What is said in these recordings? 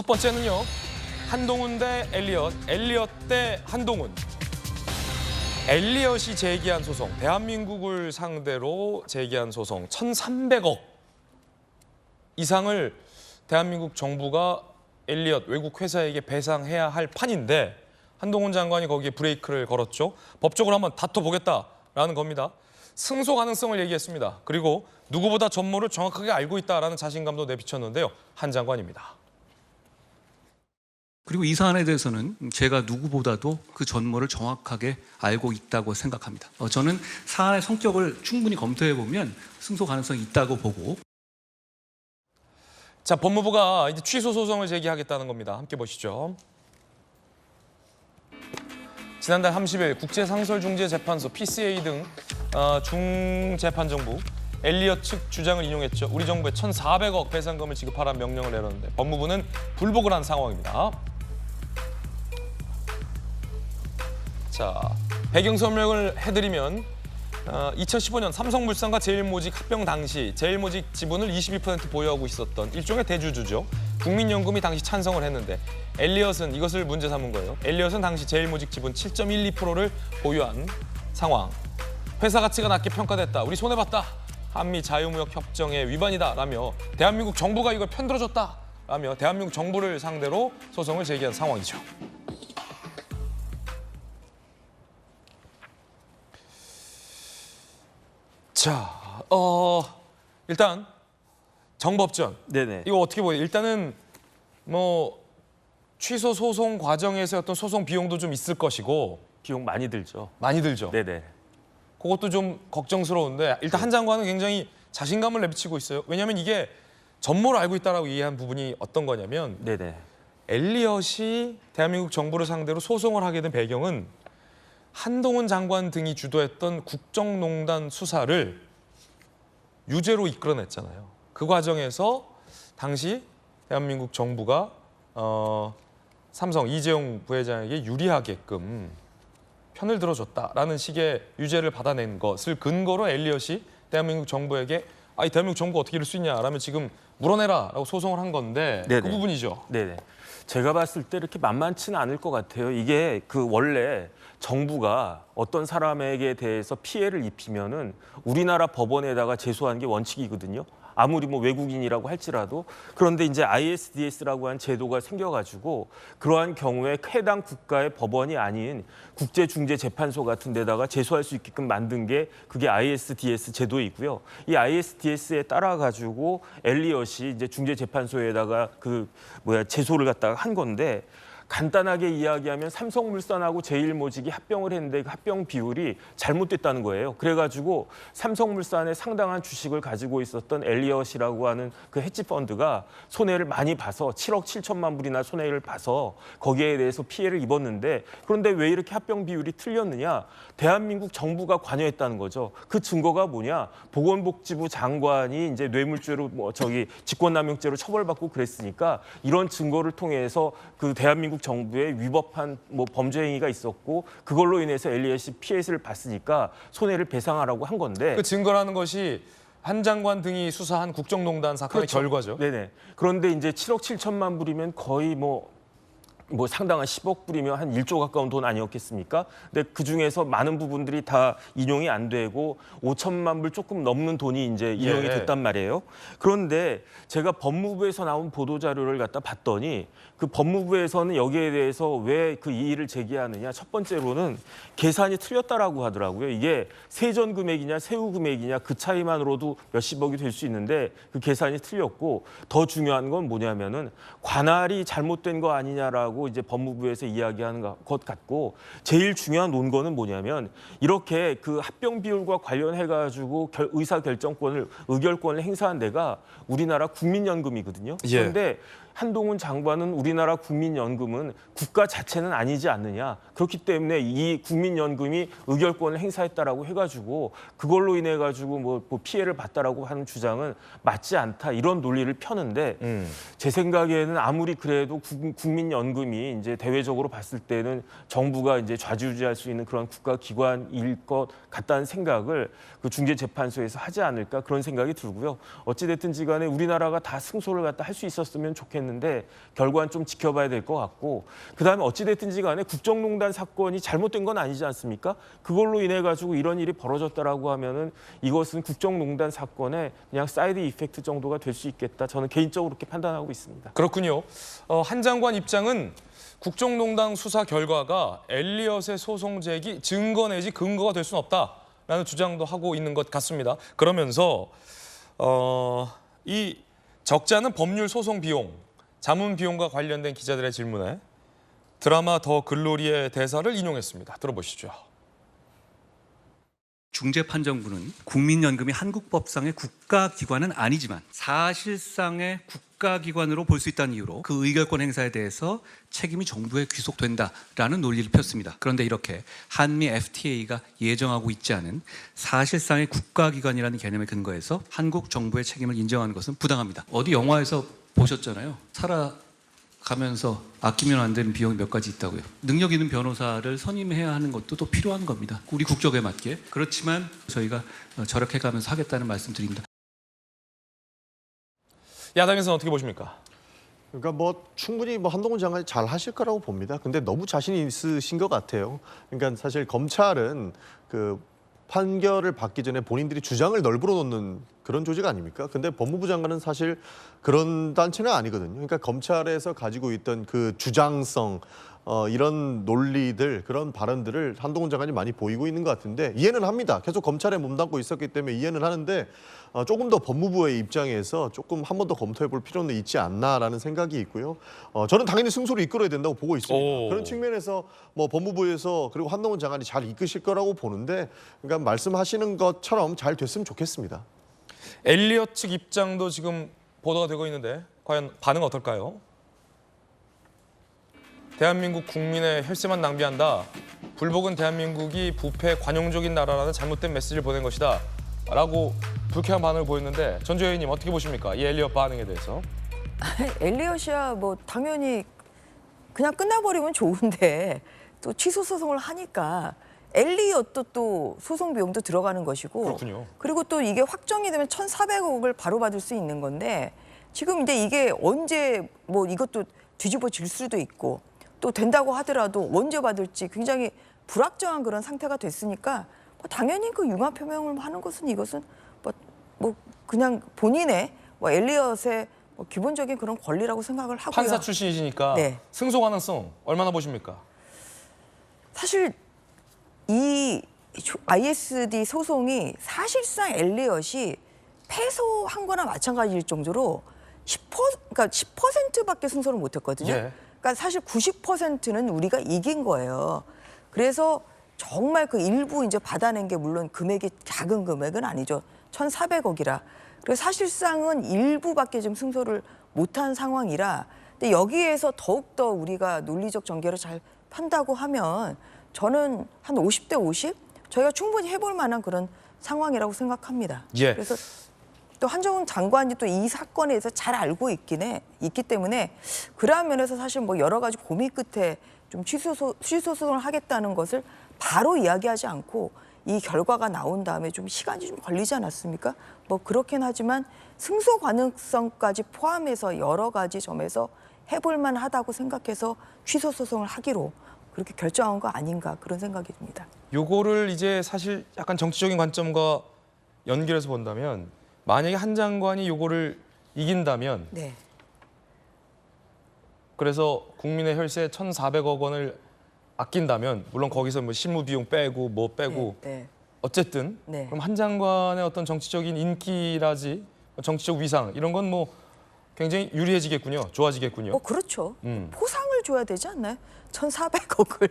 첫 번째는요. 한동훈 대 엘리엇, 엘리엇 대 한동훈. 엘리엇이 제기한 소송, 대한민국을 상대로 제기한 소송 1,300억 이상을 대한민국 정부가 엘리엇 외국 회사에게 배상해야 할 판인데 한동훈 장관이 거기에 브레이크를 걸었죠. 법적으로 한번 다퉈보겠다라는 겁니다. 승소 가능성을 얘기했습니다. 그리고 누구보다 전모를 정확하게 알고 있다라는 자신감도 내비쳤는데요. 한 장관입니다. 그리고 이 사안에 대해서는 제가 누구보다도 그 전모를 정확하게 알고 있다고 생각합니다. 저는 사안의 성격을 충분히 검토해 보면 승소 가능성이 있다고 보고. 자, 법무부가 이제 취소 소송을 제기하겠다는 겁니다. 함께 보시죠. 지난달 30일 국제상설중재재판소 PCA 등 중재판정부 엘리엇 측 주장을 인용했죠. 우리 정부에 1,400억 배상금을 지급하라는 명령을 내렸는데 법무부는 불복을 한 상황입니다. 자, 배경 설명을 해드리면 2015년 삼성물산과 제일모직 합병 당시 제일모직 지분을 22% 보유하고 있었던 일종의 대주주죠. 국민연금이 당시 찬성을 했는데 엘리엇은 이것을 문제 삼은 거예요. 엘리엇은 당시 제일모직 지분 7.12%를 보유한 상황. 회사 가치가 낮게 평가됐다. 우리 손해봤다. 한미 자유무역 협정의 위반이다라며 대한민국 정부가 이걸 편들어줬다라며 대한민국 정부를 상대로 소송을 제기한 상황이죠. 자, 일단 정법전. 네네. 이거 어떻게 보여요? 일단은 뭐 취소 소송 과정에서 어떤 소송 비용도 좀 있을 것이고 비용 많이 들죠. 많이 들죠. 네네. 그것도 좀 걱정스러운데 일단 한 장관은 굉장히 자신감을 내비치고 있어요. 왜냐하면 이게 전모를 알고 있다라고 이해한 부분이 어떤 거냐면 네네. 엘리엇이 대한민국 정부를 상대로 소송을 하게 된 배경은 한동훈 장관 등이 주도했던 국정농단 수사를 유죄로 이끌어냈잖아요. 그 과정에서 당시 대한민국 정부가 삼성 이재용 부회장에게 유리하게끔 편을 들어줬다라는 식의 유죄를 받아낸 것을 근거로 엘리엇이 대한민국 정부에게 이 대한민국 정부 어떻게 이럴 수 있냐라면 지금 물어내라라고 소송을 한 건데 네네. 그 부분이죠. 네네. 제가 봤을 때 이렇게 만만치는 않을 것 같아요. 이게 원래 정부가 어떤 사람에게 대해서 피해를 입히면은 우리나라 법원에다가 제소하는 게 원칙이거든요. 아무리 뭐 외국인이라고 할지라도. 그런데 이제 ISDS라고 하는 제도가 생겨가지고 그러한 경우에 해당 국가의 법원이 아닌 국제중재재판소 같은 데다가 제소할 수 있게끔 만든 게 그게 ISDS 제도이고요. 이 ISDS에 따라 가지고 엘리엇이 이제 중재재판소에다가 제소를 갖다가 한 건데 간단하게 이야기하면 삼성물산하고 제일모직이 합병을 했는데 그 합병 비율이 잘못됐다는 거예요. 그래가지고 삼성물산의 상당한 주식을 가지고 있었던 엘리엇이라고 하는 그 헤지펀드가 손해를 많이 봐서 7억 7천만 불이나 손해를 봐서 거기에 대해서 피해를 입었는데 그런데 왜 이렇게 합병 비율이 틀렸느냐? 대한민국 정부가 관여했다는 거죠. 그 증거가 뭐냐? 보건복지부 장관이 이제 뇌물죄로 직권남용죄로 처벌받고 그랬으니까 이런 증거를 통해서 그 대한민국 정부에 위법한 범죄 행위가 있었고 그걸로 인해서 엘리엇이 피해를 봤으니까 손해를 배상하라고 한 건데 그 증거라는 것이 한 장관 등이 수사한 국정농단 사건의 그렇죠. 결과죠. 네네. 그런데 이제 7억 7천만 불이면 거의 상당한 10억 불이면 한 1조 가까운 돈 아니었겠습니까? 근데 그 중에서 많은 부분들이 다 인용이 안 되고 5천만 불 조금 넘는 돈이 이제 인용이 됐단 말이에요. 그런데 제가 법무부에서 나온 보도 자료를 갖다 봤더니 그 법무부에서는 여기에 대해서 왜 그 이의를 제기하느냐? 첫 번째로는 계산이 틀렸다라고 하더라고요. 이게 세전 금액이냐 세후 금액이냐 그 차이만으로도 몇십억이 될 수 있는데 그 계산이 틀렸고 더 중요한 건 뭐냐면은 관할이 잘못된 거 아니냐라고 이제 법무부에서 이야기하는 것 같고 제일 중요한 논거는 뭐냐면 이렇게 그 합병 비율과 관련해 가지고 의결권을 행사한 데가 우리나라 국민연금이거든요. 그런데 한동훈 장관은 우리나라 국민연금은 국가 자체는 아니지 않느냐. 그렇기 때문에 이 국민연금이 의결권을 행사했다라고 해가지고 그걸로 인해 가지고 뭐 피해를 봤다라고 하는 주장은 맞지 않다. 이런 논리를 펴는데 제 생각에는 아무리 그래도 국민연금이 이제 대외적으로 봤을 때는 정부가 이제 좌지우지할 수 있는 그런 국가 기관일 것 같다는 생각을 그 중재재판소에서 하지 않을까 그런 생각이 들고요. 어찌 됐든지 간에 우리나라가 다 승소를 갖다 할 수 있었으면 좋겠는데. 생각했는데 결과는 좀 지켜봐야 될 것 같고 그다음에 어찌됐든지 간에 국정농단 사건이 잘못된 건 아니지 않습니까? 그걸로 인해 가지고 이런 일이 벌어졌다라고 하면은 이것은 국정농단 사건의 그냥 사이드 이펙트 정도가 될 수 있겠다. 저는 개인적으로 그렇게 판단하고 있습니다. 그렇군요. 한 장관 입장은 국정농단 수사 결과가 엘리엇의 소송 제기 증거 내지 근거가 될 수는 없다라는 주장도 하고 있는 것 같습니다. 그러면서 이 적지 않은 법률 소송 비용, 자문 비용과 관련된 기자들의 질문에 드라마 더 글로리의 대사를 인용했습니다. 들어보시죠. 중재판정부는 국민연금이 한국법상의 국가기관은 아니지만 사실상의 국가기관으로 볼 수 있다는 이유로 그 의결권 행사에 대해서 책임이 정부에 귀속된다라는 논리를 폈습니다. 그런데 이렇게 한미 FTA가 예정하고 있지 않은 사실상의 국가기관이라는 개념에 근거해서 한국 정부의 책임을 인정하는 것은 부당합니다. 어디 영화에서 보셨잖아요. 살아가면서 아끼면 안 되는 비용이 몇 가지 있다고요. 능력 있는 변호사를 선임해야 하는 것도 또 필요한 겁니다. 우리 국적에 맞게. 그렇지만 저희가 절약해가면서 하겠다는 말씀 드립니다. 야당에서는 어떻게 보십니까? 그러니까 뭐 충분히 뭐 한동훈 장관이 잘 하실 거라고 봅니다. 근데 너무 자신이 있으신 것 같아요. 그러니까 사실 검찰은 그 판결을 받기 전에 본인들이 주장을 널브러 놓는 그런 조직 아닙니까? 근데 법무부 장관은 사실 그런 단체는 아니거든요. 그러니까 검찰에서 가지고 있던 그 주장성 이런 논리들, 그런 발언들을 한동훈 장관이 많이 보이고 있는 것 같은데 이해는 합니다. 계속 검찰에 몸담고 있었기 때문에 이해는 하는데 조금 더 법무부의 입장에서 조금 한 번 더 검토해 볼 필요는 있지 않나라는 생각이 있고요. 저는 당연히 승소를 이끌어야 된다고 보고 있습니다. 그런 측면에서 뭐 법무부에서 그리고 한동훈 장관이 잘 이끄실 거라고 보는데 그러니까 말씀하시는 것처럼 잘 됐으면 좋겠습니다. 엘리엇 측 입장도 지금 보도가 되고 있는데 과연 반응 어떨까요? 대한민국 국민의 혈세만 낭비한다. 불복은 대한민국이 부패 관용적인 나라라는 잘못된 메시지를 보낸 것이다. 라고 불쾌한 반응을 보였는데 전주 의원님 어떻게 보십니까? 이 엘리엇 반응에 대해서. 엘리엇이야 뭐 당연히 그냥 끝나버리면 좋은데 또 취소 소송을 하니까 엘리엇도 또 소송 비용도 들어가는 것이고 그렇군요. 그리고 또 이게 확정이 되면 1,400억을 바로 받을 수 있는 건데 지금 이제 이게 언제 뭐 이것도 뒤집어질 수도 있고 또 된다고 하더라도 언제 받을지 굉장히 불확정한 그런 상태가 됐으니까 뭐 당연히 그 융합 표명을 하는 것은 이것은 뭐 그냥 본인의 뭐 엘리엇의 뭐 기본적인 그런 권리라고 생각을 하고요. 판사 출신이시니까 네. 승소 가능성 얼마나 보십니까? 사실 이 ISD 소송이 사실상 엘리엇이 패소한 거나 마찬가지일 정도로 10%밖에 승소를 못했거든요. 예. 그러니까 사실 90%는 우리가 이긴 거예요. 그래서 정말 그 일부 이제 받아낸 게 물론 금액이 작은 금액은 아니죠. 1,400억이라. 그래서 사실상은 일부밖에 좀 승소를 못한 상황이라. 근데 여기에서 더욱더 우리가 논리적 전개를 잘 판다고 하면 저는 한 50대 50? 저희가 충분히 해볼 만한 그런 상황이라고 생각합니다. 예. 그래서 또 한정훈 장관이 또 이 사건에 대해서 잘 알고 있기 때문에 그러한 면에서 사실 뭐 여러 가지 고민 끝에 좀 취소 소송을 하겠다는 것을 바로 이야기하지 않고 이 결과가 나온 다음에 좀 시간이 좀 걸리지 않았습니까? 뭐 그렇긴 하지만 승소 가능성까지 포함해서 여러 가지 점에서 해볼 만하다고 생각해서 취소 소송을 하기로 그렇게 결정한 거 아닌가 그런 생각이 듭니다. 요거를 이제 사실 약간 정치적인 관점과 연결해서 본다면 만약에 한 장관이 요거를 이긴다면 네. 그래서 국민의 혈세 1,400억 원을 아낀다면 물론 거기서 뭐 실무 비용 빼고 뭐 빼고 네. 어쨌든 네. 그럼 한 장관의 어떤 정치적인 인기라지 정치적 위상 이런 건 뭐 굉장히 유리해지겠군요. 좋아지겠군요. 그렇죠. 포상을 줘야 되지 않나요? 1,400억을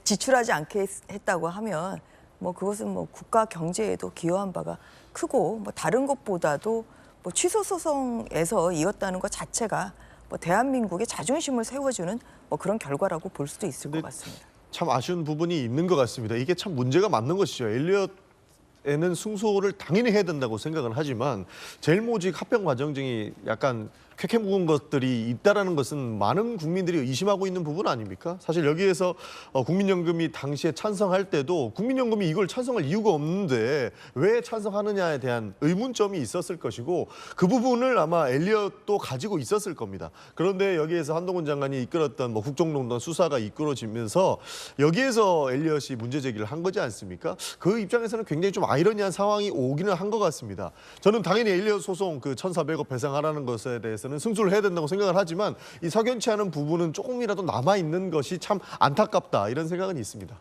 지출하지 않게 했다고 하면 뭐 그것은 뭐 국가 경제에도 기여한 바가 크고 뭐 다른 것보다도 뭐 취소 소송에서 이었다는 것 자체가 뭐 대한민국의 자존심을 세워주는 뭐 그런 결과라고 볼 수도 있을 것 같습니다. 참 아쉬운 부분이 있는 것 같습니다. 이게 참 문제가 맞는 것이죠. 엘리엇에는 승소를 당연히 해야 된다고 생각은 하지만 제일모직 합병 과정이 약간 쾌쾌 묵은 것들이 있다라는 것은 많은 국민들이 의심하고 있는 부분 아닙니까? 사실 여기에서 국민연금이 당시에 찬성할 때도 국민연금이 이걸 찬성할 이유가 없는데 왜 찬성하느냐에 대한 의문점이 있었을 것이고 그 부분을 아마 엘리엇도 가지고 있었을 겁니다. 그런데 여기에서 한동훈 장관이 이끌었던 뭐 국정농단 수사가 이끌어지면서 여기에서 엘리엇이 문제 제기를 한 거지 않습니까? 그 입장에서는 굉장히 좀 아이러니한 상황이 오기는 한 것 같습니다. 저는 당연히 엘리엇 소송 그 1,400억 배상하라는 것에 대해서는 승소를 해야 된다고 생각을 하지만 이 석연치 않은 부분은 조금이라도 남아 있는 것이 참 안타깝다 이런 생각은 있습니다.